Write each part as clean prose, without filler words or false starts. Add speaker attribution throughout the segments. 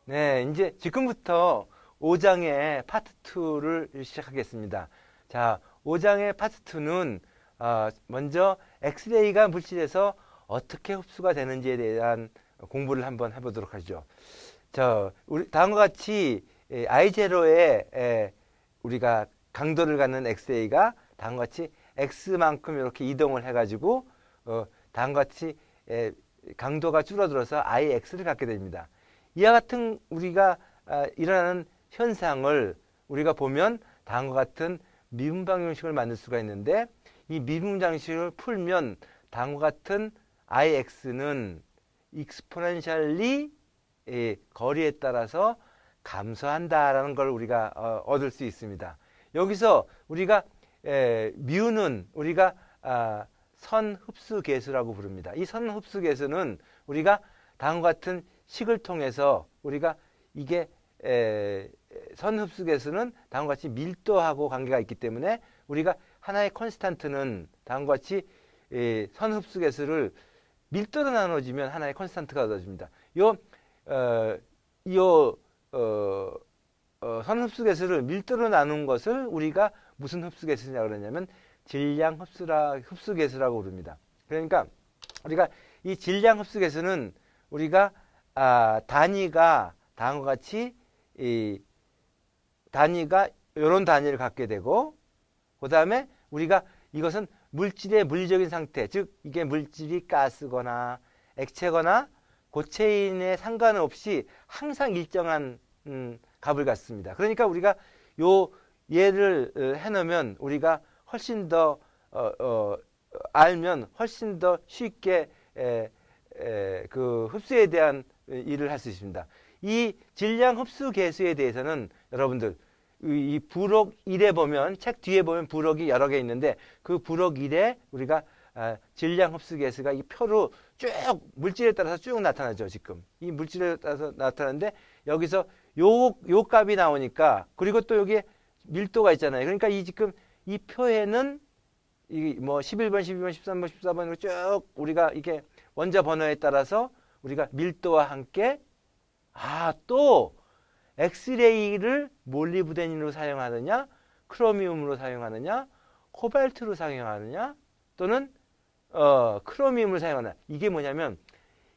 Speaker 1: 네, 이제 지금부터 5장의 파트 2를 시작하겠습니다. 자, 5장의 파트 2는 먼저 엑스레이가 물질에서 어떻게 흡수가 되는지에 대한 공부를 한번 해보도록 하죠. 우리 다음과 같이 I0에 우리가 강도를 갖는 엑스레이가 다음과 같이 X만큼 이렇게 이동을 해가지고 다음과 같이 강도가 줄어들어서 IX를 갖게 됩니다. 이와 같은 우리가 일어나는 현상을 우리가 보면 다음과 같은 미분방 형식을 만들 수가 있는데, 이 미분방 형식을 풀면 다음과 같은 IX는 익스포넨셜리 거리에 따라서 감소한다라는 걸 우리가 얻을 수 있습니다. 여기서 우리가 뮤는 우리가 선흡수 계수라고 부릅니다. 이 선흡수 계수는 우리가 다음과 같은 식을 통해서 우리가 이게 선흡수 계수는 다음과 같이 밀도하고 관계가 있기 때문에 우리가 하나의 콘스탄트는 다음과 같이 선흡수 계수를 밀도로 나눠주면 하나의 콘스탄트가 얻어집니다. 선흡수 계수를 밀도로 나눈 것을 우리가 무슨 흡수 계수냐고 그러냐면 질량 흡수 계수라고 부릅니다. 그러니까 우리가 이 질량 흡수 계수는 우리가 단위가 다음과 같이 단위가 이런 단위를 갖게 되고, 그 다음에 우리가 이것은 물질의 물리적인 상태, 즉 이게 물질이 가스거나 액체거나 고체인에 상관없이 항상 일정한 값을 갖습니다. 그러니까 우리가 요 예를 해놓으면 우리가 훨씬 더 알면 훨씬 더 쉽게 그 흡수에 대한 일을 할 수 있습니다. 이 질량 흡수 계수에 대해서는 여러분들 이 부록 1에 보면, 책 뒤에 보면 부록이 여러 개 있는데 그 부록 1에 우리가 질량 흡수 계수가 이 표로 쭉 물질에 따라서 쭉 나타나죠. 지금 이 물질에 따라서 나타나는데 여기서 요 값이 나오니까, 그리고 또 여기에 밀도가 있잖아요. 그러니까 이 지금 이 표에는 이 뭐 11번, 12번, 13번, 14번으로 쭉 우리가 이게 원자 번호에 따라서 우리가 밀도와 함께 또 엑스레이를 몰리브데닌으로 사용하느냐, 크로미움으로 사용하느냐, 코발트로 사용하느냐, 또는 크로미움을 사용하느냐. 이게 뭐냐면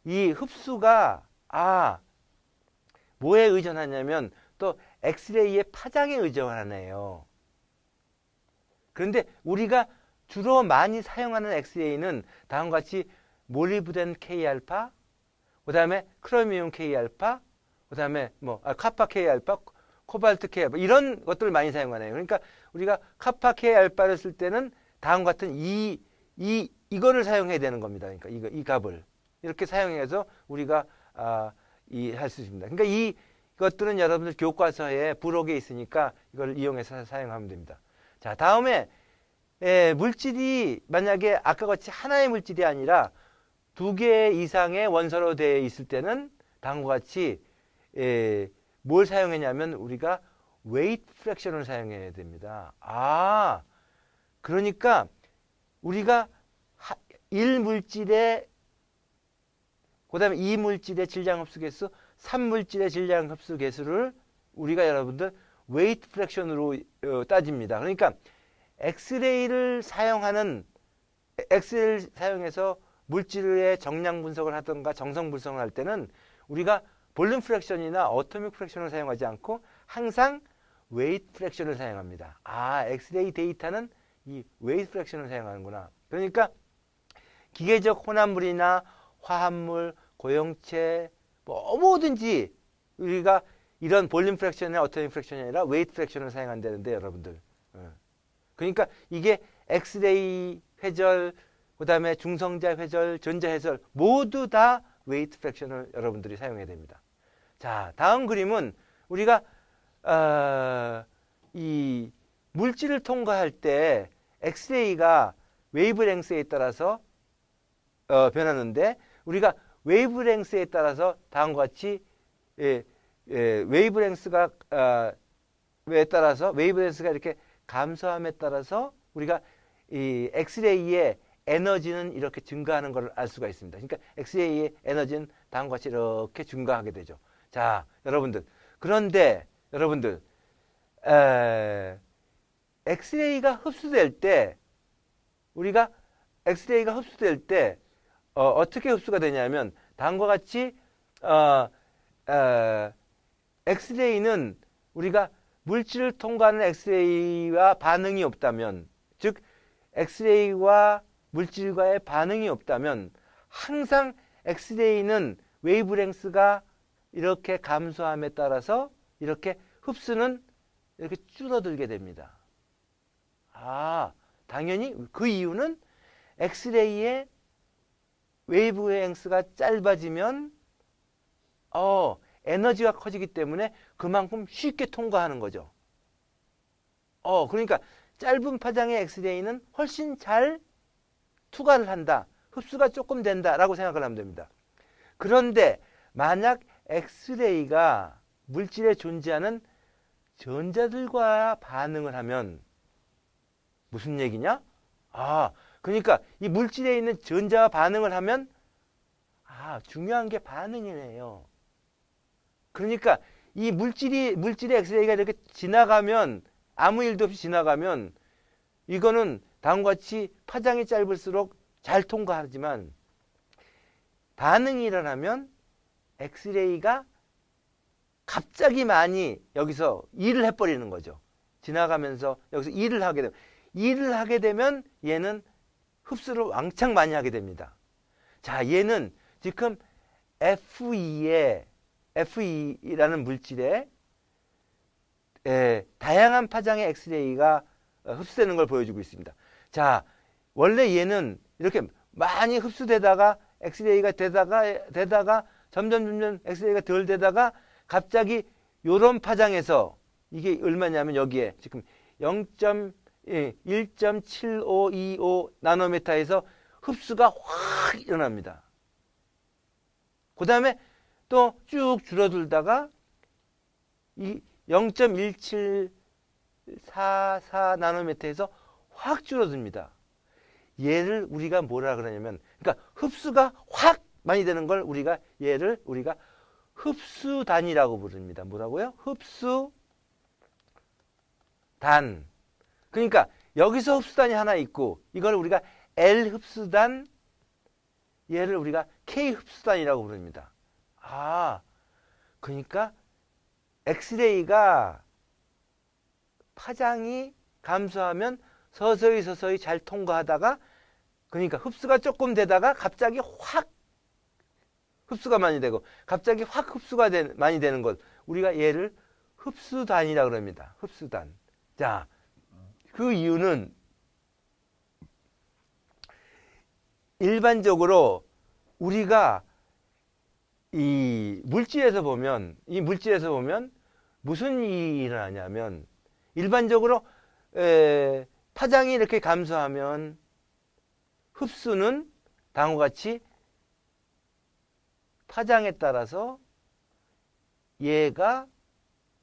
Speaker 1: 이 흡수가 뭐에 의존하냐면 또 엑스레이의 파장에 의존하네요. 그런데 우리가 주로 많이 사용하는 엑스레이는 다음과 같이 몰리브덴 K알파, 그 다음에 크로미움 K알파, 그 다음에 카파 K알파, 코발트 K알파, 이런 것들을 많이 사용하네요. 그러니까 우리가 카파 K알파를 쓸 때는 다음과 같은 이거를 사용해야 되는 겁니다. 그러니까 이 값을 이렇게 사용해서 우리가 할 수 있습니다. 그러니까 이것들은 여러분들 교과서에 부록에 있으니까 이걸 이용해서 사용하면 됩니다. 자, 다음에 물질이 만약에 아까 같이 하나의 물질이 아니라 2개 이상의 원소로 되어 있을 때는 다음과 같이 뭘 사용했냐면 우리가 웨이트 프랙션을 사용해야 됩니다. 그러니까 우리가 1물질의 그 다음에 2물질의 질량 흡수 계수, 3물질의 질량 흡수 계수를 우리가 여러분들 웨이트 프랙션으로 따집니다. 그러니까 엑스레이를 사용해서 물질의 정량 분석을 하든가 정성 분석을 할 때는 우리가 볼륨 프랙션이나 어토믹 프랙션을 사용하지 않고 항상 웨이트 프랙션을 사용합니다. 엑스레이 데이터는 이 웨이트 프랙션을 사용하는구나. 그러니까 기계적 혼합물이나 화합물, 고형체, 뭐든지 우리가 이런 볼륨 프랙션이나 어토믹 프랙션이 아니라 웨이트 프랙션을 사용한다는데 여러분들. 그러니까 이게 엑스레이 회절, 그 다음에 중성자 회절, 전자 회절 모두 다 웨이트 프랙션을 여러분들이 사용해야 됩니다. 자, 다음 그림은 우리가 이 물질을 통과할 때 엑스레이가 웨이브랭스에 따라서 변하는데 우리가 웨이브랭스에 따라서 다음과 같이 웨이브랭스가 이렇게 감소함에 따라서 우리가 이 엑스레이의 에너지는 이렇게 증가하는 걸 알 수가 있습니다. 그러니까 엑스레이의 에너지는 다음과 같이 이렇게 증가하게 되죠. 자, 여러분들. 그런데 여러분들 엑스레이가 흡수될 때 우리가 엑스레이가 흡수될 때 어떻게 흡수가 되냐면 다음과 같이 엑스레이는 우리가 물질을 통과하는 엑스레이와 반응이 없다면, 즉 엑스레이와 물질과의 반응이 없다면 항상 엑스레이는 웨이브랭스가 이렇게 감소함에 따라서 이렇게 흡수는 이렇게 줄어들게 됩니다. 당연히 그 이유는 엑스레이의 웨이브랭스가 짧아지면 에너지가 커지기 때문에 그만큼 쉽게 통과하는 거죠. 그러니까 짧은 파장의 엑스레이는 훨씬 잘 투과를 한다. 흡수가 조금 된다라고 생각을 하면 됩니다. 그런데 만약 엑스레이가 물질에 존재하는 전자들과 반응을 하면 무슨 얘기냐? 그러니까 이 물질에 있는 전자와 반응을 하면 중요한 게 반응이네요. 그러니까 이 물질의 엑스레이가 이렇게 지나가면 아무 일도 없이 지나가면 이거는 다음과 같이 파장이 짧을수록 잘 통과하지만 반응이 일어나면 엑스레이가 갑자기 많이 여기서 일을 해버리는 거죠. 지나가면서 여기서 일을 하게 되면 얘는 흡수를 왕창 많이 하게 됩니다. 자, 얘는 지금 FE라는 물질에 다양한 파장의 엑스레이가 흡수되는 걸 보여주고 있습니다. 자, 원래 얘는 이렇게 많이 흡수되다가 엑스레이가 되다가 점점 엑스레이가 덜 되다가 갑자기 요런 파장에서 이게 얼마냐면 여기에 지금 1.7525 나노미터에서 흡수가 확 일어납니다. 그 다음에 또 쭉 줄어들다가 이 0.1744 나노미터에서 확 줄어듭니다. 얘를 우리가 뭐라 그러냐면, 그러니까 흡수가 확 많이 되는 걸 우리가 흡수단이라고 부릅니다. 뭐라고요? 흡수단. 그러니까 여기서 흡수단이 하나 있고 이걸 우리가 L 흡수단, 얘를 우리가 K 흡수단이라고 부릅니다. 그러니까 엑스레이가 파장이 감소하면 서서히 잘 통과하다가, 그러니까 흡수가 조금 되다가 갑자기 확 흡수가 많이 되고 갑자기 확 흡수가 많이 되는 것, 우리가 얘를 흡수단이라고 합니다. 흡수단. 자, 그 이유는 일반적으로 우리가 이 물질에서 보면 무슨 일이 일어나냐면, 일반적으로 파장이 이렇게 감소하면 흡수는 다음과 같이 파장에 따라서 얘가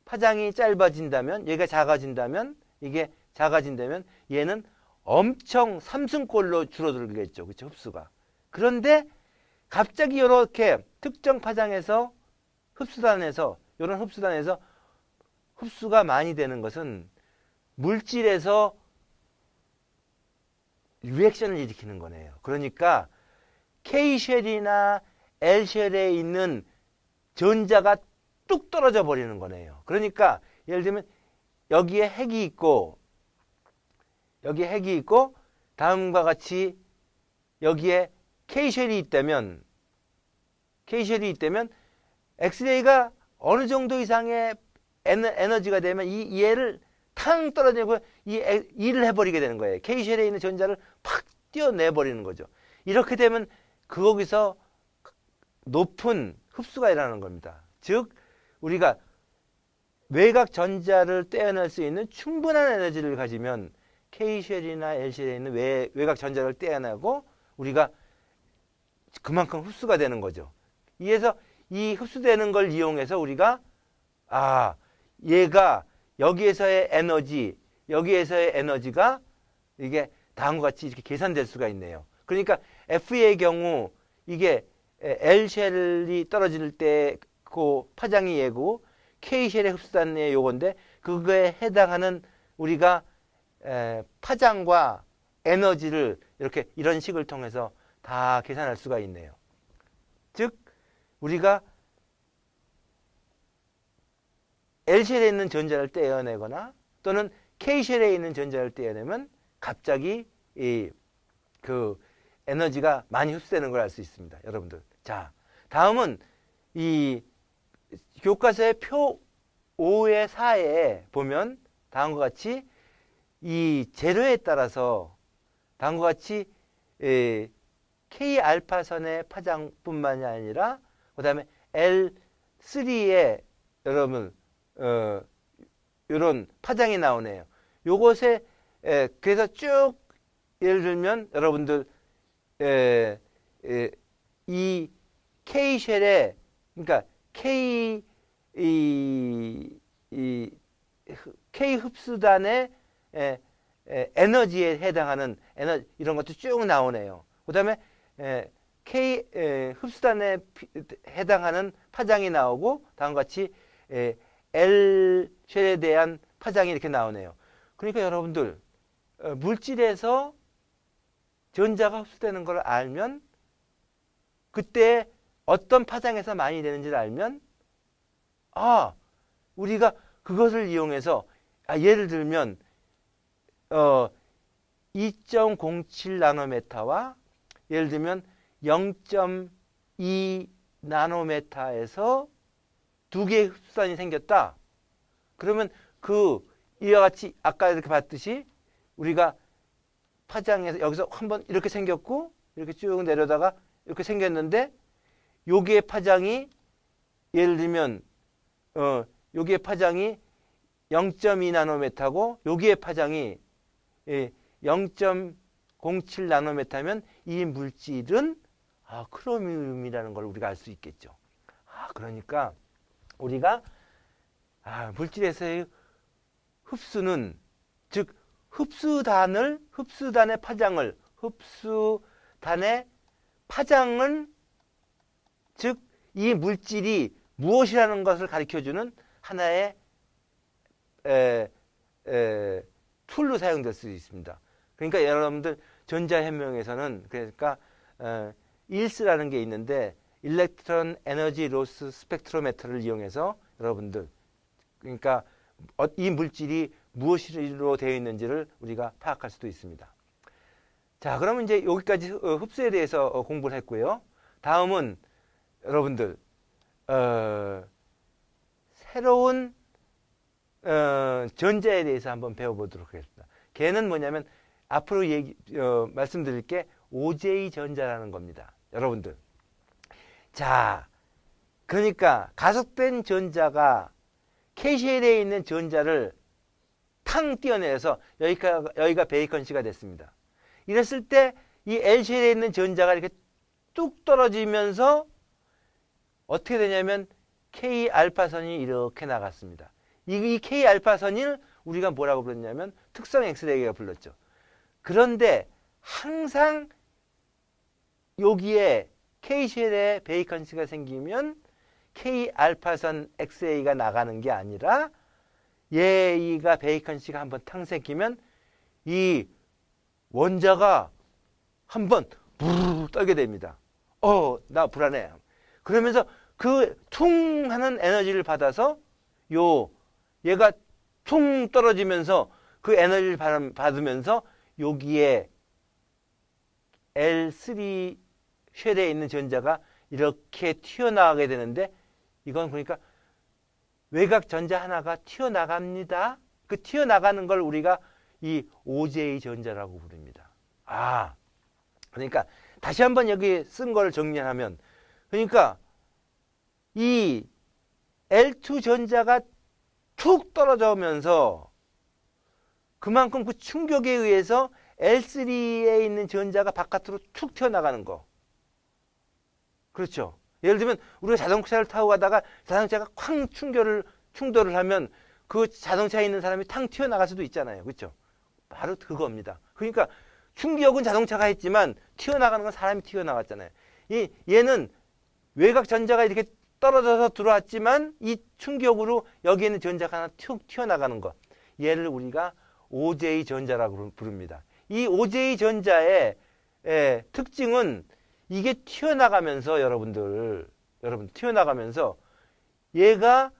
Speaker 1: 파장이 짧아진다면, 얘가 작아진다면, 이게 작아진다면 얘는 엄청 삼승꼴로 줄어들겠죠. 그렇죠? 흡수가. 그런데 갑자기 이렇게 특정 파장에서 이런 흡수단에서 흡수가 많이 되는 것은 물질에서 리액션을 일으키는 거네요. 그러니까 K쉘이나 L쉘에 있는 전자가 뚝 떨어져 버리는 거네요. 그러니까 예를 들면 여기에 핵이 있고 다음과 같이 여기에 K쉘이 있다면 엑스레이가 어느 정도 이상의 에너지가 되면 이 얘를 탕 떨어지고 일을 해버리게 되는 거예요. K쉘에 있는 전자를 팍 띄어내버리는 거죠. 이렇게 되면 거기서 높은 흡수가 일어나는 겁니다. 즉 우리가 외곽 전자를 떼어낼 수 있는 충분한 에너지를 가지면 K쉘이나 L쉘에 있는 외곽 전자를 떼어내고 우리가 그만큼 흡수가 되는 거죠. 이래서 이 흡수되는 걸 이용해서 우리가 얘가 여기에서의 에너지가 이게 다음과 같이 이렇게 계산될 수가 있네요. 그러니까 F의 경우 이게 L쉘이 떨어질 때 그 파장이 얘고 K쉘의 흡수단의 요건데 그거에 해당하는 우리가 파장과 에너지를 이렇게 이런 식을 통해서 다 계산할 수가 있네요. 즉 우리가 L쉘에 있는 전자를 떼어내거나 또는 K쉘에 있는 전자를 떼어내면 갑자기 그 에너지가 많이 흡수되는 걸 알 수 있습니다. 여러분들. 자, 다음은 이 교과서의 표 5의 4에 보면 다음과 같이 이 재료에 따라서 다음과 같이 K알파선의 파장뿐만이 아니라 그 다음에 L3의 여러분 이런 파장이 나오네요. 요것에 그래서 쭉 예를 들면 여러분들 이 K쉘의 그러니까 K 흡수단의 에너지에 해당하는 에너지 이런 것도 쭉 나오네요. 그다음에 K 흡수단에 해당하는 파장이 나오고 다음과 같이 L쉘에 대한 파장이 이렇게 나오네요. 그러니까 여러분들 물질에서 전자가 흡수되는 걸 알면 그때 어떤 파장에서 많이 되는지를 알면 우리가 그것을 이용해서 예를 들면 2.07 나노메타와 예를 들면 0.2 나노메타에서 두 개의 흡수단이 생겼다. 그러면 이와 같이 아까 이렇게 봤듯이 우리가 파장에서 여기서 한번 이렇게 생겼고 이렇게 쭉 내려다가 이렇게 생겼는데 여기의 파장이 예를 들면 여기의 파장이 0.2 나노메타고 여기의 파장이 0.07 나노메타면 이 물질은 크로미움이라는 걸 우리가 알 수 있겠죠. 그러니까 우리가 물질에서의 흡수는 즉 흡수단의 파장은 즉 이 물질이 무엇이라는 것을 가르쳐주는 하나의 툴로 사용될 수 있습니다. 그러니까 여러분들 전자현명에서는 그러니까 일스라는 게 있는데 일렉트론 에너지 로스 스펙트로메터를 이용해서 여러분들 그러니까 이 물질이 무엇으로 되어 있는지를 우리가 파악할 수도 있습니다. 자, 그러면 이제 여기까지 흡수에 대해서 공부를 했고요. 다음은 여러분들 새로운 전자에 대해서 한번 배워보도록 하겠습니다. 걔는 뭐냐면 앞으로 말씀드릴 게 OJ 전자라는 겁니다. 여러분들. 자, 그러니까 가속된 전자가 K쉘에 있는 전자를 탕 띄어내서 여기가 베이컨시가 됐습니다. 이랬을 때 이 L쉘에 있는 전자가 이렇게 뚝 떨어지면서 어떻게 되냐면 K알파선이 이렇게 나갔습니다. 이 K알파선을 우리가 뭐라고 불렀냐면 특성 엑스레이가 불렀죠. 그런데 항상 여기에 K쉘에 베이컨시가 생기면 K알파선 엑스레이가 나가는 게 아니라 얘가 베이컨시가 한번 탕 생기면 이 원자가 한번 부르르 떨게 됩니다. 나 불안해. 그러면서 그 퉁 하는 에너지를 받아서 얘가 퉁 떨어지면서 그 에너지를 받으면서 여기에 L3 쉘에 있는 전자가 이렇게 튀어나가게 되는데 이건 그러니까 외곽 전자 하나가 튀어나갑니다. 그 튀어나가는 걸 우리가 이 OJ 전자라고 부릅니다. 그러니까 다시 한번 여기 쓴 걸 정리하면 그러니까 이 L2 전자가 툭 떨어져오면서 그만큼 그 충격에 의해서 L3에 있는 전자가 바깥으로 툭 튀어나가는 거. 그렇죠. 예를 들면 우리가 자동차를 타고 가다가 자동차가 쾅 충돌을 하면 그 자동차에 있는 사람이 탕 튀어나갈 수도 있잖아요. 그렇죠. 바로 그겁니다. 그러니까 충격은 자동차가 했지만 튀어나가는 건 사람이 튀어나갔잖아요. 얘는 외곽 전자가 이렇게 떨어져서 들어왔지만 이 충격으로 여기에 있는 전자가 하나 툭 튀어나가는 것. 얘를 우리가 OJ 전자라고 부릅니다. 이 OJ 전자의 특징은 이게 튀어나가면서 여러분 튀어나가면서 얘가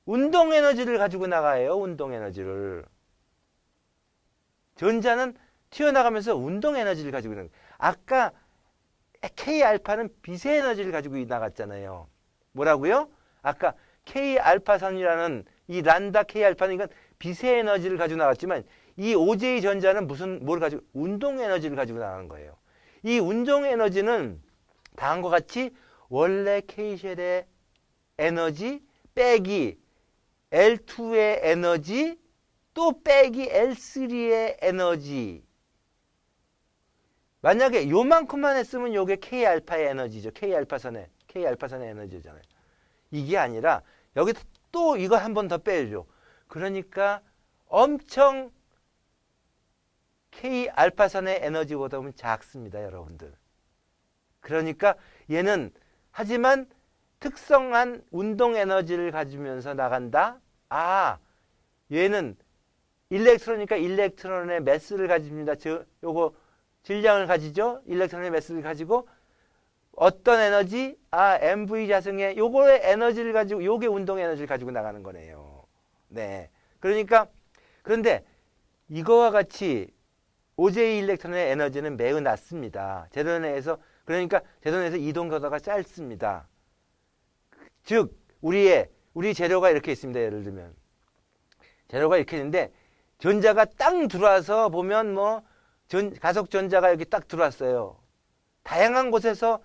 Speaker 1: 운동 에너지를 가지고 나가요. 운동 에너지를. 전자는 튀어나가면서 운동 에너지를 가지고 있는 거예요. 아까 K알파는 빛의 에너지를 가지고 나갔잖아요. 뭐라고요? 아까 K알파선이라는 이 란다 K알파는 이건 빛의 에너지를 가지고 나갔지만 이 OJ 전자는 뭘 가지고 운동 에너지를 가지고 나가는 거예요. 이 운동 에너지는 다음과 같이 원래 K쉘의 에너지 빼기 L2의 에너지 또 빼기 L3의 에너지. 만약에 요만큼만 했으면 요게 K알파의 에너지죠. K알파선의 에너지잖아요. 이게 아니라 여기 또 이거 한 번 더 빼줘. 그러니까 엄청 K알파선의 에너지보다 보면 작습니다, 여러분들. 그러니까 얘는 하지만 특성한 운동 에너지를 가지면서 나간다. 아, 얘는 일렉트로니까 일렉트론의 매스를 가집니다. 요거 질량을 가지죠. 일렉트론의 매스를 가지고 어떤 에너지? 아, MV 자승의 요거의 에너지를 가지고 요게 운동 에너지를 가지고 나가는 거네요. 네. 그러니까 그런데 이거와 같이 OJ 일렉트론의 에너지는 매우 낮습니다. 제도 내에서 그러니까 제도 내에서 이동 거리가 짧습니다. 즉 우리 재료가 이렇게 있습니다. 예를 들면 재료가 이렇게 있는데 전자가 딱 들어와서 보면 뭐 가속 전자가 여기 딱 들어왔어요. 다양한 곳에서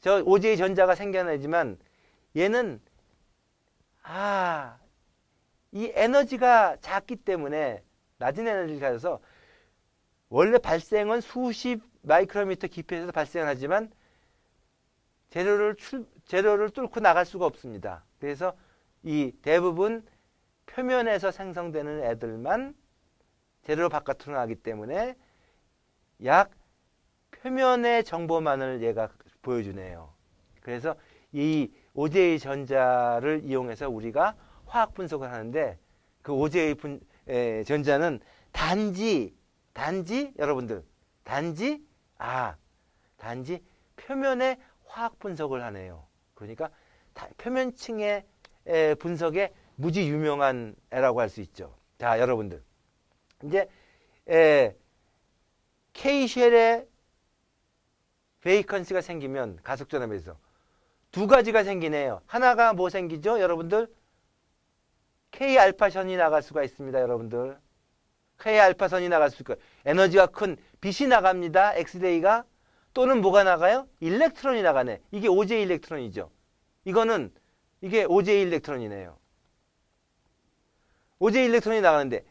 Speaker 1: 저 OJ 전자가 생겨나지만 얘는 이 에너지가 작기 때문에 낮은 에너지를 가져서 원래 발생은 수십 마이크로미터 깊이에서 발생을 하지만 재료를 뚫고 나갈 수가 없습니다. 그래서 이 대부분 표면에서 생성되는 애들만 재료 바깥으로 나가기 때문에 약 표면의 정보만을 얘가 보여주네요. 그래서 이 OJ 전자를 이용해서 우리가 화학 분석을 하는데 그 OJ 전자는 단지 여러분들 단지 표면의 화학 분석을 하네요. 그러니까 표면층의 분석에 무지 유명한 애라고 할 수 있죠. 자, 여러분들 이제 K쉘의 베이컨시가 생기면 가속전압에서 두 가지가 생기네요. 하나가 뭐 생기죠? 여러분들 K알파선이 나갈 수가 있습니다. 여러분들 K알파선이 나갈 수 있고 에너지가 큰 빛이 나갑니다. 엑스레이가 또는 뭐가 나가요? 일렉트론이 나가네. 이게 OJ 일렉트론이죠. 이게 OJ 일렉트론이네요. OJ 일렉트론이 나가는데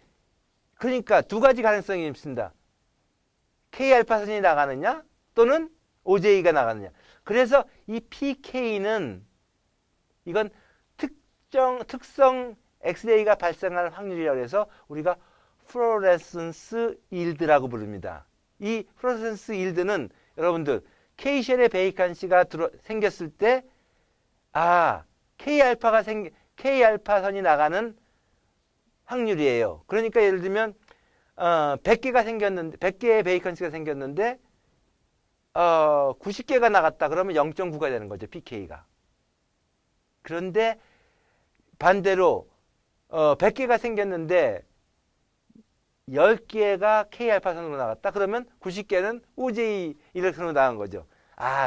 Speaker 1: 그러니까 두 가지 가능성이 있습니다. K알파선이 나가느냐 또는 OJ가 나가느냐. 그래서 이 PK는 이건 특성 엑스레이가 발생할 확률이라고 해서 우리가 플로레센스 일드라고 부릅니다. 이 플로레센스 일드는 여러분들 K쉘의 베이컨시가 생겼을 때 K알파선이 나가는 확률이에요. 그러니까 예를 들면 100개가 생겼는데 100개의 베이컨시가 생겼는데 90개가 나갔다 그러면 0.9가 되는 거죠. PK가. 그런데 반대로 100개가 생겼는데 10개가 K알파선으로 나갔다 그러면 90개는 OJ 일렉트론으로 나간 거죠.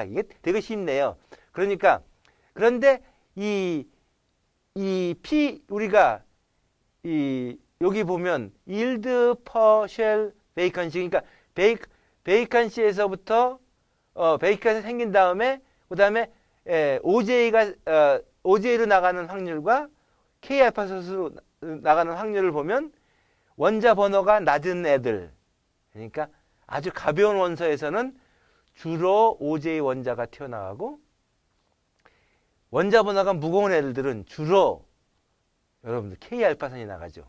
Speaker 1: 이게 되게 쉽네요. 그런데 우리가 여기 보면 yield per shell vacancy 그러니까 베이컨시에서부터 베이컨이 생긴 다음에 그다음에 OJ로 나가는 확률과 K알파선으로 나가는 확률을 보면 원자 번호가 낮은 애들 그러니까 아주 가벼운 원소에서는 주로 OJ 원자가 튀어나가고 원자 번호가 무거운 애들은 주로 여러분들 K알파선이 나가죠.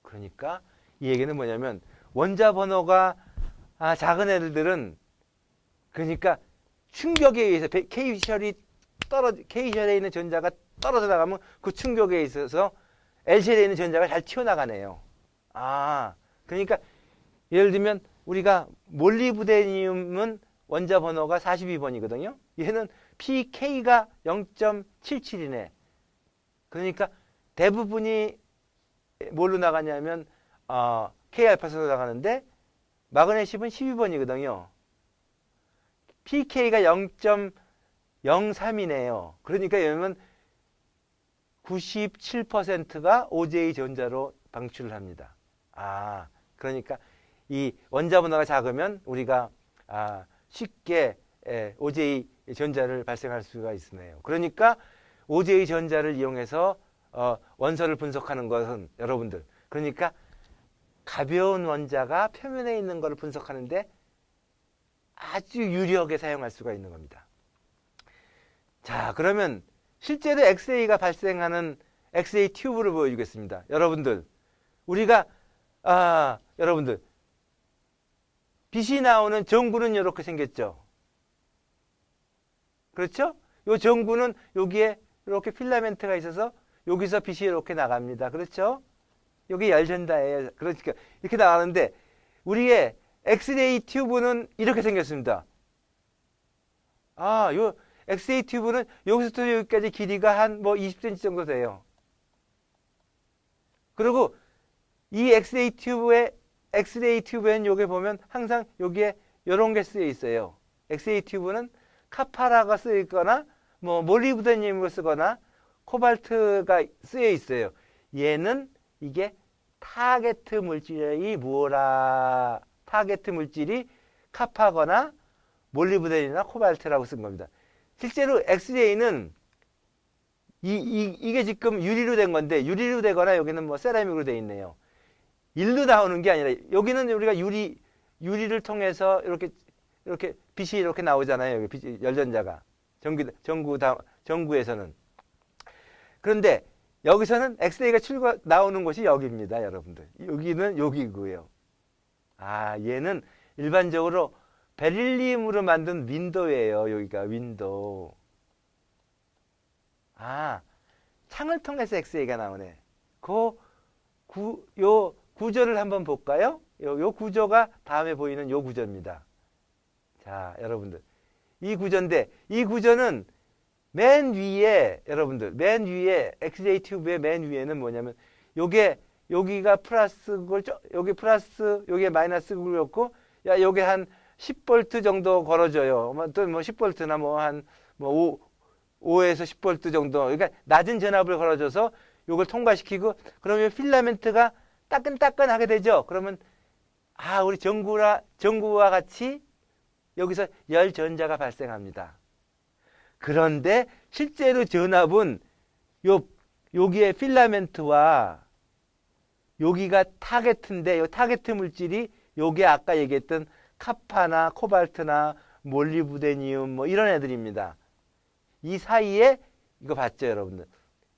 Speaker 1: 그러니까 이 얘기는 뭐냐면 원자 번호가 작은 애들은 그러니까 충격에 의해서 K쉘이 K셀에 있는 전자가 떨어져 나가면 그 충격에 있어서 L셀에 있는 전자가 잘 튀어나가네요. 아, 그러니까 예를 들면 우리가 몰리브데늄은 원자 번호가 42번이거든요. 얘는 pK가 0.77이네. 그러니까 대부분이 뭘로 나가냐면 K알파선으로 나가는데 마그네슘은 12번이거든요. pK가 0.03이네요. 그러니까 여러분 97%가 OJ 전자로 방출을 합니다. 아, 그러니까 이 원자 번호가 작으면 우리가 쉽게 OJ 전자를 발생할 수가 있네요. 그러니까 OJ 전자를 이용해서 원소를 분석하는 것은 여러분들, 그러니까 가벼운 원자가 표면에 있는 것을 분석하는데 아주 유리하게 사용할 수가 있는 겁니다. 자, 그러면 실제로 엑스레이가 발생하는 엑스레이 튜브를 보여주겠습니다. 여러분들, 우리가 여러분들 빛이 나오는 전구는 이렇게 생겼죠. 그렇죠? 이 전구는 여기에 이렇게 필라멘트가 있어서 여기서 빛이 이렇게 나갑니다. 그렇죠? 여기 열전다예요. 그러니까 이렇게 나가는데 우리의 엑스레이 튜브는 이렇게 생겼습니다. 요 엑스레이 튜브는 여기서부터 여기까지 길이가 한 20cm 정도 돼요. 그리고 이 엑스레이 튜브에는 여기 보면 항상 여기에 이런 게 쓰여 있어요. 엑스레이 튜브는 카파라가 쓰여 있거나 몰리브데늄을 쓰거나 코발트가 쓰여 있어요. 얘는 이게 타겟 물질이 뭐라? 타겟 물질이 카파거나 몰리브데늄이나 코발트라고 쓴 겁니다. 실제로 엑스레이는 이게 지금 유리로 된 건데 유리로 되거나 여기는 세라믹으로 돼 있네요. 일로 나오는 게 아니라 여기는 우리가 유리를 통해서 이렇게 빛이 이렇게 나오잖아요. 여기 열전자가 전구에서는. 그런데 여기서는 엑스레이가 나오는 곳이 여기입니다, 여러분들. 여기는 여기고요. 얘는 일반적으로 베릴리움으로 만든 윈도우예요. 여기가 윈도우. 창을 통해서 엑스레이가 나오네. 요 구조를 한번 볼까요? 요 구조가 다음에 보이는 요 구조입니다. 자, 여러분들. 이 구조인데, 이 구조는 맨 위에, 여러분들, 맨 위에, 엑스레이 튜브의 맨 위에는 뭐냐면, 여기가 플러스고, 여기 플러스, 여기에 마이너스 굴렸고, 여기 한 10V 정도 걸어줘요. 또 10V나 한 5에서 10V 정도. 그러니까 낮은 전압을 걸어줘서 요걸 통과시키고, 그러면 필라멘트가 따끈따끈하게 되죠. 그러면, 우리 전구와 같이 여기서 열 전자가 발생합니다. 그런데 실제로 전압은 여기에 필라멘트와 여기가 타겟인데 요 타겟 물질이 요게 아까 얘기했던 카파나 코발트나 몰리브데늄 이런 애들입니다. 이 사이에 이거 봤죠, 여러분들?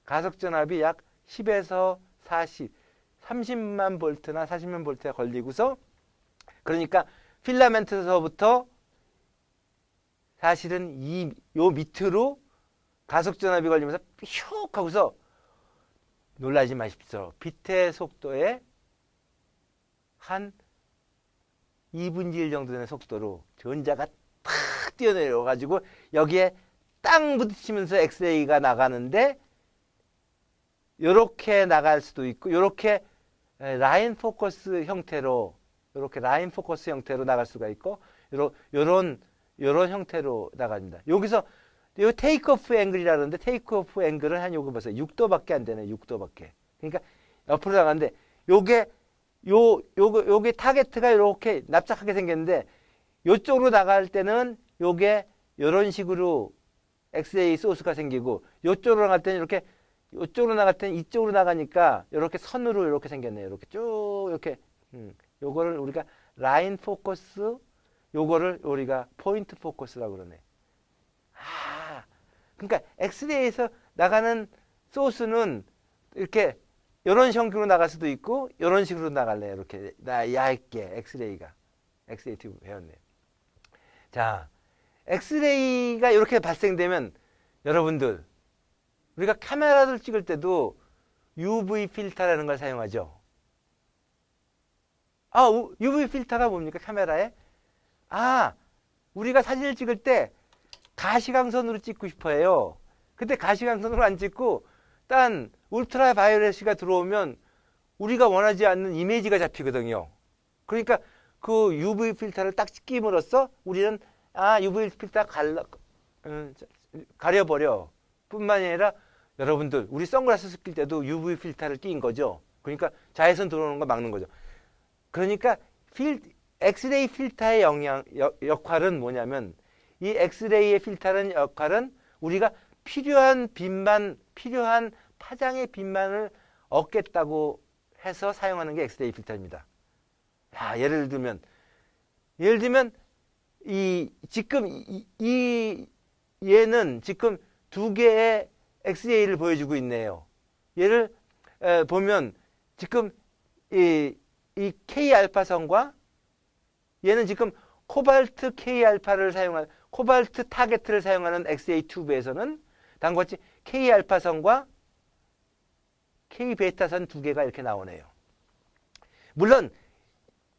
Speaker 1: 가속 전압이 약 10에서 30만 볼트나 40만 볼트가 걸리고서 그러니까 필라멘트에서부터 사실은 요 밑으로 가속 전압이 걸리면서 슉 하고서 놀라지 마십시오. 빛의 속도에 한 2분의 1 정도 되는 속도로 전자가 탁 뛰어내려 가지고 여기에 땅 부딪히면서 엑스레이가 나가는데 요렇게 나갈 수도 있고 요렇게 라인 포커스 형태로 나갈 수가 있고 요런 형태로 나갑니다. 여기서 요 테이크오프 앵글이라 그러는데 테이크오프 앵글은 한 요거 보세요. 6도밖에 안 되네. 6도밖에. 그러니까 옆으로 나가는데 요게 타겟가 이렇게 납작하게 생겼는데 요쪽으로 나갈 때는 요게 요런 식으로 엑스레이 소스가 생기고 요쪽으로 나갈 때는 이렇게 요쪽으로 나갈 때는 이쪽으로 나가니까 이렇게 선으로 이렇게 생겼네요. 이렇게 쭉 이렇게 요거를 우리가 라인 포커스 요거를 우리가 포인트 포커스라고 그러네. 그러니까 엑스레이에서 나가는 소스는 이렇게 이런 형태로 나갈 수도 있고 이런 식으로 나갈래. 이렇게 얇게 엑스레이 튜브 배웠네요. 자, 엑스레이가 이렇게 발생되면 여러분들, 우리가 카메라를 찍을 때도 UV 필터라는 걸 사용하죠. UV 필터가 뭡니까? 카메라에? 우리가 사진을 찍을 때 가시광선으로 찍고 싶어 해요. 근데 가시광선으로 안 찍고 딴 울트라 바이올렛이 들어오면 우리가 원하지 않는 이미지가 잡히거든요. 그러니까 그 UV 필터를 딱 끼임으로써 우리는 UV 필터 가려버려. 뿐만 아니라 여러분들, 우리 선글라스 낄 때도 UV 필터를 낀 거죠. 그러니까 자외선 들어오는 거 막는 거죠. 그러니까 엑스레이 필터의 역할은 뭐냐면, 이 엑스레이의 필터는 역할은 우리가 필요한 파장의 빛만을 얻겠다고 해서 사용하는 게 엑스레이 필터입니다. 예를 들면 얘는 지금 두 개의 엑스레이를 보여주고 있네요. 얘를 보면 지금 이 K알파선과 얘는 지금 코발트 코발트 타겟을 사용하는 엑스레이 튜브에서는 다음과 같이 K알파선과 K베타선 두 개가 이렇게 나오네요. 물론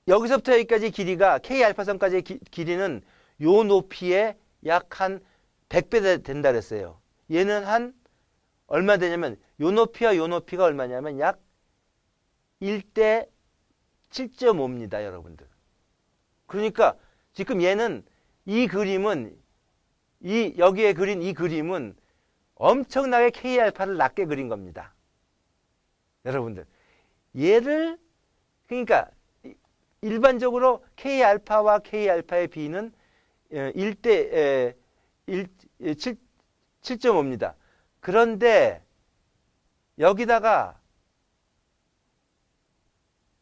Speaker 1: 여기서부터 여기까지 길이가 K알파선까지의 길이는 요 높이에 약 한 100배 된다 그랬어요. 얘는 한 얼마 되냐면 요 높이와 요 높이가 얼마냐면 약 1대 7.5입니다, 여러분들. 그러니까 지금 얘는 여기에 그린 이 그림은 엄청나게 K알파를 낮게 그린 겁니다. 여러분들, 그러니까 일반적으로 K알파와 K알파의 비는 1대 7.5입니다. 그런데 여기다가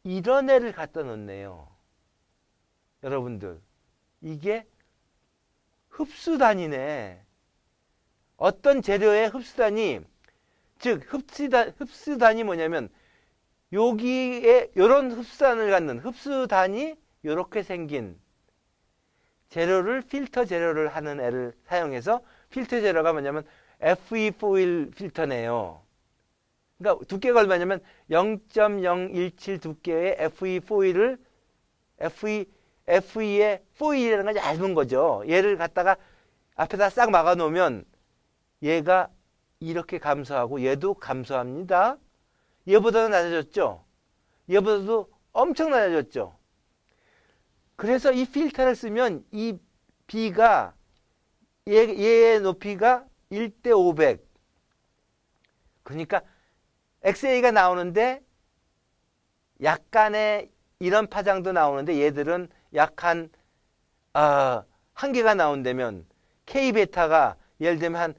Speaker 1: 이런 애를 갖다 놓네요. 여러분들, 이게 흡수단이네. 어떤 재료의 흡수단이, 즉 흡수단이 뭐냐면 여기에 이런 흡수단을 갖는 흡수단이 이렇게 생긴 필터 재료를 하는 애를 사용해서, 필터 재료가 뭐냐면 FE 포일 필터네요. 그러니까 두께가 얼마냐면 0.017 두께의 FE 포일을 FE의 포일이라는 건 얇은 거죠. 얘를 갖다가 앞에다 싹 막아 놓으면 얘가 이렇게 감소하고 얘도 감소합니다. 얘보다는 낮아졌죠. 얘보다도 엄청 낮아졌죠. 그래서 이 필터를 쓰면 이 B가 얘의 높이가 1대 500. 그러니까 XA가 나오는데 약간의 이런 파장도 나오는데 얘들은 약한 한 개가 나온다면, K베타가 예를 들면 한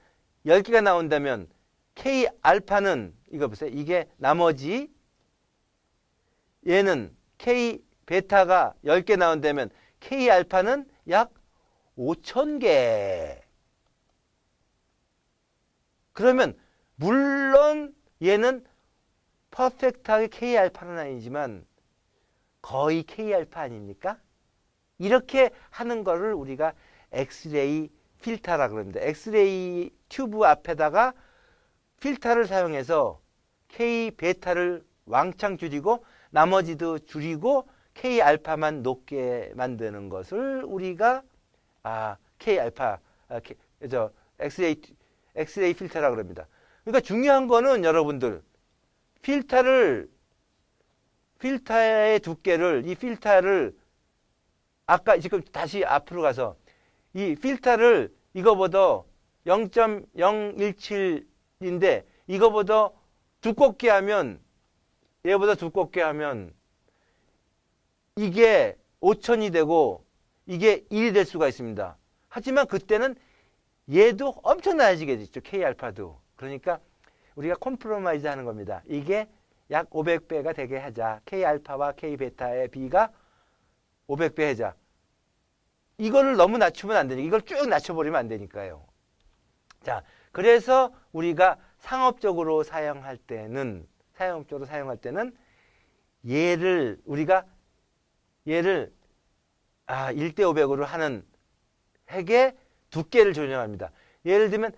Speaker 1: 10개가 나온다면 K알파는 이거 보세요. 이게 나머지, 얘는 K베타가 10개 나온다면 K알파는 약 5,000개. 그러면 물론 얘는 퍼펙트하게 K알파는 아니지만 거의 K알파 아닙니까? 이렇게 하는 거를 우리가 엑스레이 필터라고 합니다. 엑스레이 튜브 앞에다가 필터를 사용해서 K베타를 왕창 줄이고 나머지도 줄이고 K알파만 높게 만드는 것을 우리가 엑스레이 필터라고 합니다. 그러니까 중요한 거는 여러분들, 필터의 두께를, 이 필터를 아까 지금 다시 앞으로 가서 이 필터를 이거보다 0.017인데 이거보다 두껍게 하면, 얘보다 두껍게 하면 이게 5,000이 되고 이게 1이 될 수가 있습니다. 하지만 그때는 얘도 엄청 낮아지게 되죠. K알파도. 그러니까 우리가 콤프로마이즈 하는 겁니다. 이게 약 500배가 되게 하자. K알파와 K베타의 B가 500배 하자. 이거를 너무 낮추면 안 되니까, 이걸 쭉 낮춰버리면 안 되니까요. 자, 그래서 우리가 상업적으로 사용할 때는 우리가 얘를 1대 500으로 하는 핵의 두께를 조정합니다. 예를 들면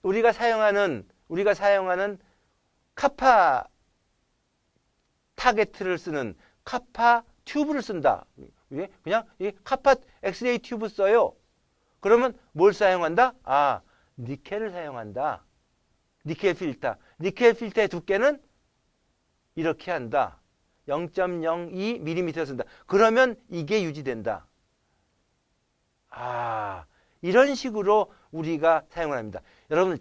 Speaker 1: 우리가 사용하는 카파 타겟을 쓰는 카파 튜브를 쓴다. 그냥 이 카파 엑스레이 튜브 써요. 그러면 뭘 사용한다? 아, 니켈을 사용한다. 니켈 필터. 니켈 필터의 두께는 이렇게 한다. 0.02mm 쓴다. 그러면 이게 유지된다. 아, 이런 식으로 우리가 사용을 합니다. 여러분,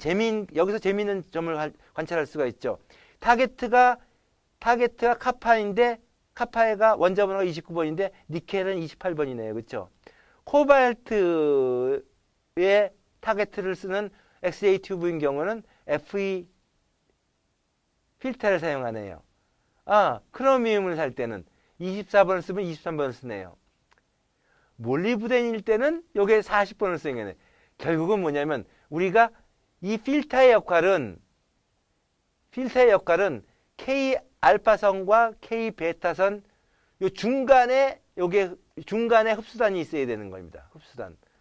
Speaker 1: 여기서 재미있는 점을 관찰할 수가 있죠. 타겟가 카파인데, 카파가 원자 번호가 29번인데, 니켈은 28번이네요. 그렇죠? 코발트의 타겟을 쓰는 엑스레이 튜브인 경우는 FE 필터를 사용하네요. 아, 크로미움을 살 때는 24번을 쓰면 23번을 쓰네요. 몰리브덴일 때는 요게 40번을 쓰는 결국은 뭐냐면 우리가 이 필터의 역할은 K 알파선과 K 베타선 요 중간에 흡수단이 있어야 되는 겁니다.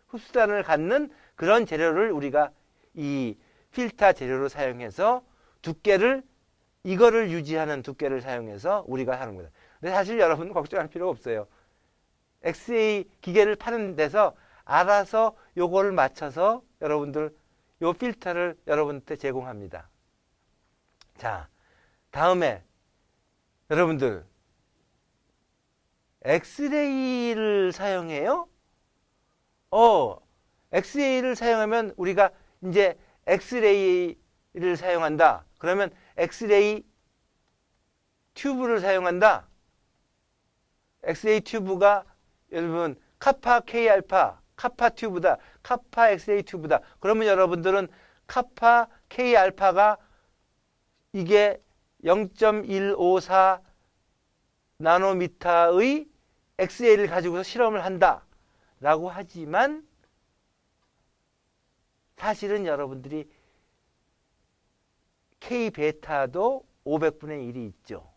Speaker 1: 흡수단을 갖는 그런 재료를 우리가 이 필터 재료로 사용해서 이거를 유지하는 두께를 사용해서 우리가 하는 거다. 근데 사실 여러분 걱정할 필요가 없어요. 엑스레이 기계를 파는 데서 알아서 요거를 맞춰서 여러분들 요 필터를 여러분한테 제공합니다. 자, 다음에 여러분들 엑스레이를 사용해요? 엑스레이를 사용하면 우리가 이제 엑스레이를 사용한다. 그러면 엑스레이 튜브를 사용한다. 엑스레이 튜브가 여러분 카파 K 알파 카파 튜브다. 카파 엑스레이 튜브다. 그러면 여러분들은 카파 K 알파가 이게 0.154 나노미터의 엑스레이를 가지고서 실험을 한다. 라고 하지만 사실은 여러분들이 K 베타도 500분의 1이 있죠.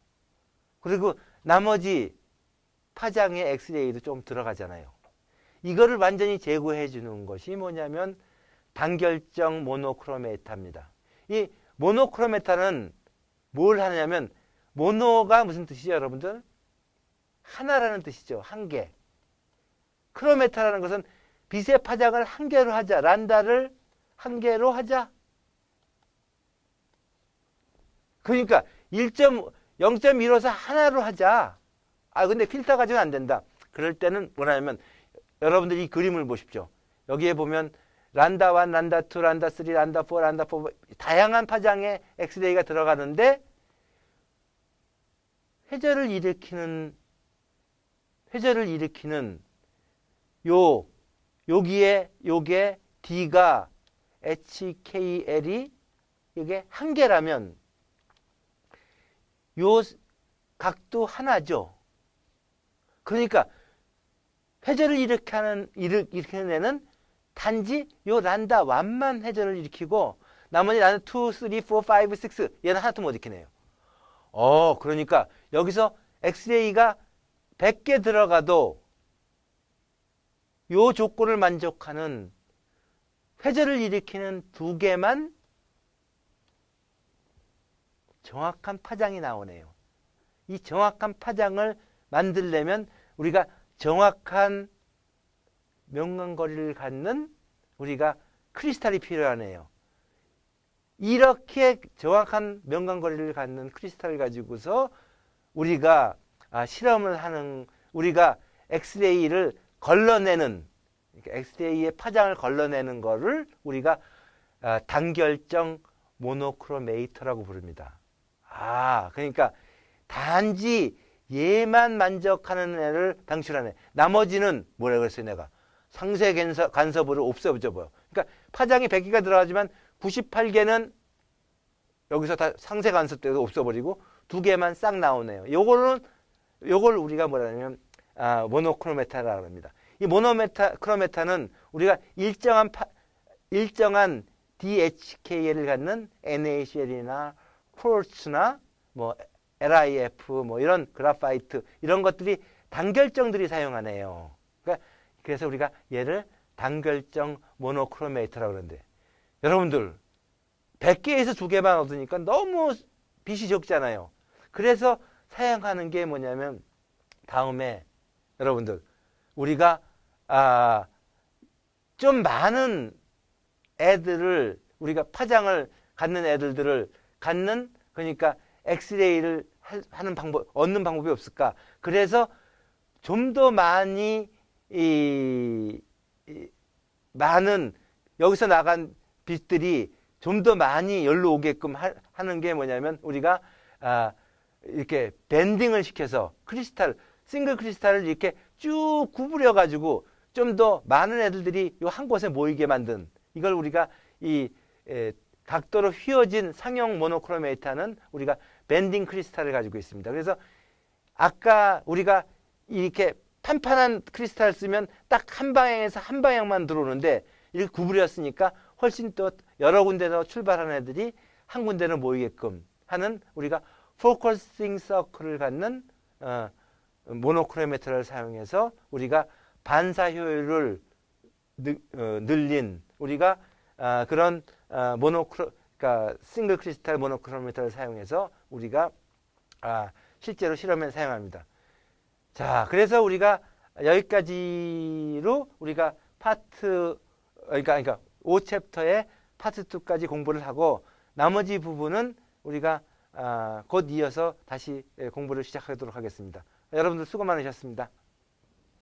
Speaker 1: 그리고 나머지 파장의 엑스레이도 좀 들어가잖아요. 이거를 완전히 제거해 주는 것이 뭐냐면 단결정 모노크로메타입니다. 이 모노크로메타는 뭘 하냐면 모노가 무슨 뜻이죠, 여러분들? 하나라는 뜻이죠. 한 개. 크로메타라는 것은 빛의 파장을 한 개로 하자. 란다를 한 개로 하자. 그러니까 0.1호사 하나로 하자. 아, 근데 필터 가지고는 안 된다. 그럴 때는 뭐냐면 여러분들이 이 그림을 보십시오. 여기에 보면 란다 1, 란다 2, 란다 3, 란다 4, 란다 4 다양한 파장의 엑스레이가 들어가는데 회절을 일으키는 요게 D가 HKL이 이게 한 개라면 요 각도 하나죠. 그러니까 회절을 일으키는 애는 단지 요 란다 1만 회절을 일으키고 나머지 란다 2, 3, 4, 5, 6 얘는 하나도 못 일으키네요. 그러니까 여기서 엑스레이가 100개 들어가도 요 조건을 만족하는 회절을 일으키는 2개만 정확한 파장이 나오네요. 이 정확한 파장을 만들려면 우리가 정확한 명광거리를 갖는 우리가 크리스탈이 필요하네요. 이렇게 정확한 명광거리를 갖는 크리스탈을 가지고서 우리가 실험을 하는 우리가 엑스레이를 걸러내는 엑스레이의 파장을 걸러내는 거를 우리가 단결정 모노크로메이터라고 부릅니다. 그러니까 단지 얘만 만족하는 애를 방출하네. 나머지는 뭐라 그랬어요, 내가? 상세 간섭으로 없어져. 그러니까 파장이 100개가 들어가지만 98개는 여기서 다 상세 간섭 때도 없어버리고 2개만 싹 나오네요. 요걸 우리가 뭐라냐면 모노크로메타라고 합니다. 이 모노크로메타는 우리가 일정한 DHKL을 갖는 NaCl이나 쿼츠나 뭐 LIF 뭐 이런 그라파이트 이런 것들이 단결정들이 사용하네요. 그래서 우리가 얘를 단결정 모노크로메이터라고 그러는데 여러분들 100개에서 2개만 얻으니까 너무 빛이 적잖아요. 그래서 사용하는 게 뭐냐면 다음에 여러분들 우리가 좀 많은 애들을 우리가 파장을 갖는 애들들을 갖는 그러니까 엑스레이를 하는 방법 얻는 방법이 없을까? 그래서 좀 더 많이 많은 여기서 나간 빛들이 좀 더 많이 열로 오게끔 하는 게 뭐냐면 우리가 이렇게 밴딩을 시켜서 크리스탈 싱글 크리스탈을 이렇게 쭉 구부려 가지고 좀 더 많은 애들이 요 한 곳에 모이게 만든 이걸 우리가 이 각도로 휘어진 상형 모노크로메이터는 우리가 밴딩 크리스탈을 가지고 있습니다. 그래서 아까 우리가 이렇게 판판한 크리스탈 쓰면 딱 한 방향에서 한 방향만 들어오는데 이렇게 구부렸으니까 훨씬 또 여러 군데서 출발하는 애들이 한 군데로 모이게끔 하는 우리가 포커싱 서클을 갖는 모노크로메터를 사용해서 우리가 반사 효율을 늘린 우리가 그런 그러니까 싱글 크리스탈 모노크로메터를 사용해서 우리가 실제로 실험에 사용합니다. 자, 그래서 우리가 여기까지로 우리가 그러니까 5챕터의 파트 2까지 공부를 하고 나머지 부분은 우리가 곧 이어서 다시 공부를 시작하도록 하겠습니다. 여러분들 수고 많으셨습니다.